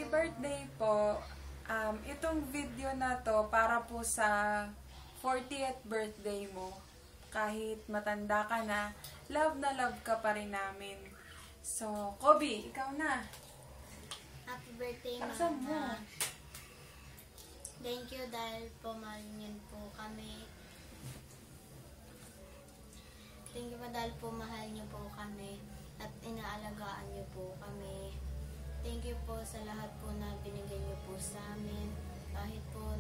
Happy birthday po. Itong video na to para po sa 40th birthday mo. Kahit matanda ka na love ka pa rin namin. So, Kobe, ikaw na. Happy birthday, Taksan mo. Mama. Thank you dahil mahal niyo po kami. Thank you po dahil mahal niyo po kami at inaalagaan niyo po kami. Thank you po sa lahat po na binigay niyo po sa amin. Kahit po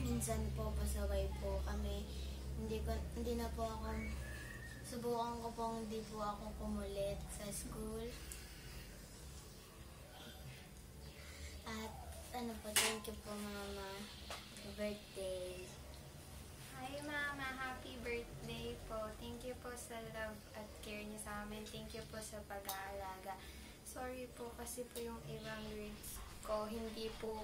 minsan po pasaway po kami. Hindi na po ako subukan ko po hindi po ako kumulit sa school. At thank you po, Mama. Happy birthday. Hi, Mama. Happy birthday po. Thank you po sa love at care niyo sa amin. Thank you po sa pag-aalaga. Sorry po kasi po yung ibang grades ko hindi po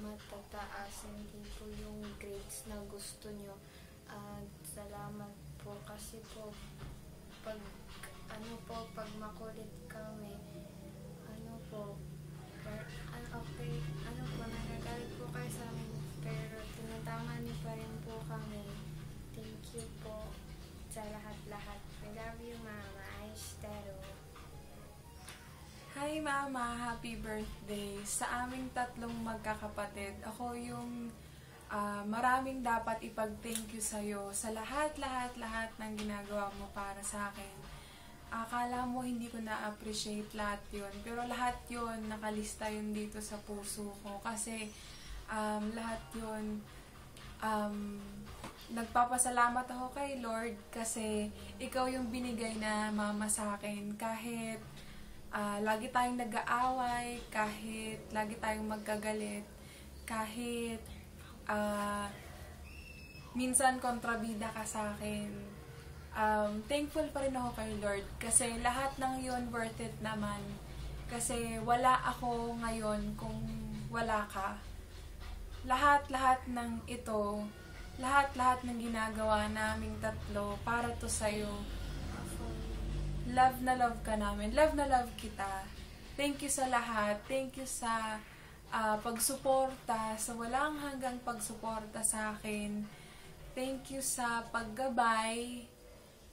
matataas. Hindi po yung grades na gusto niyo. Salamat po kasi po pag makulit kami, nagagalit po kayo sa amin, pero tinatama niyo pa rin po kami. Thank you po sa lahat-lahat. I love you, Mama. Aistero. Hi, Mama. Happy birthday. Sa aming tatlong magkakapatid, ako yung maraming dapat ipag-thank you sa'yo sa lahat ng ginagawa mo para sa akin. Akala mo hindi ko na-appreciate lahat yun. Pero lahat yun, nakalista yun dito sa puso ko. Kasi lahat yun, nagpapasalamat ako kay Lord kasi ikaw yung binigay na mama sa akin. Kahit lagi tayong nag-aaway, kahit lagi tayong magkagalit, kahit minsan kontrabida ka sa akin. Thankful pa rin ako kay Lord kasi lahat ng yun worth it naman. Kasi wala ako ngayon kung wala ka. Lahat ng ito, lahat ng ginagawa naming tatlo para to sa'yo. Love na love ka namin. Love na love kita. Thank you sa lahat. Thank you sa pagsuporta, sa walang hanggang pagsuporta sa akin. Thank you sa paggabay.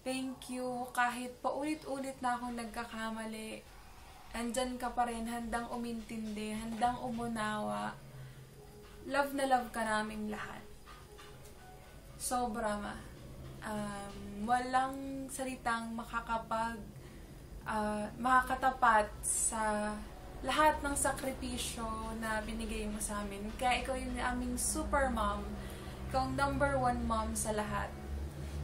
Thank you kahit paulit-ulit na akong nagkakamali. Andyan ka pa rin, handang umintindi, handang umunawa. Love na love ka naming lahat. Sobra ma. Walang salitang makakatapat sa lahat ng sakripisyo na binigay mo sa amin. Kaya ikaw yung aming super mom. Ikaw ang number 1 mom sa lahat.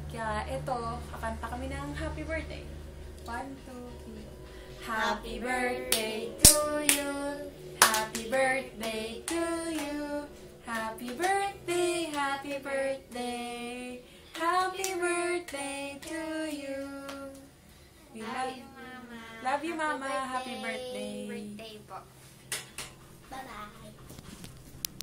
Kaya ito, kakanta kami ng happy birthday. 1, 2, 3. Happy birthday to you. Happy birthday to you. Happy birthday, happy birthday. Happy birthday to you. We love you, Mama. Love you, Mama. Happy birthday. Birthday po. Bye-bye.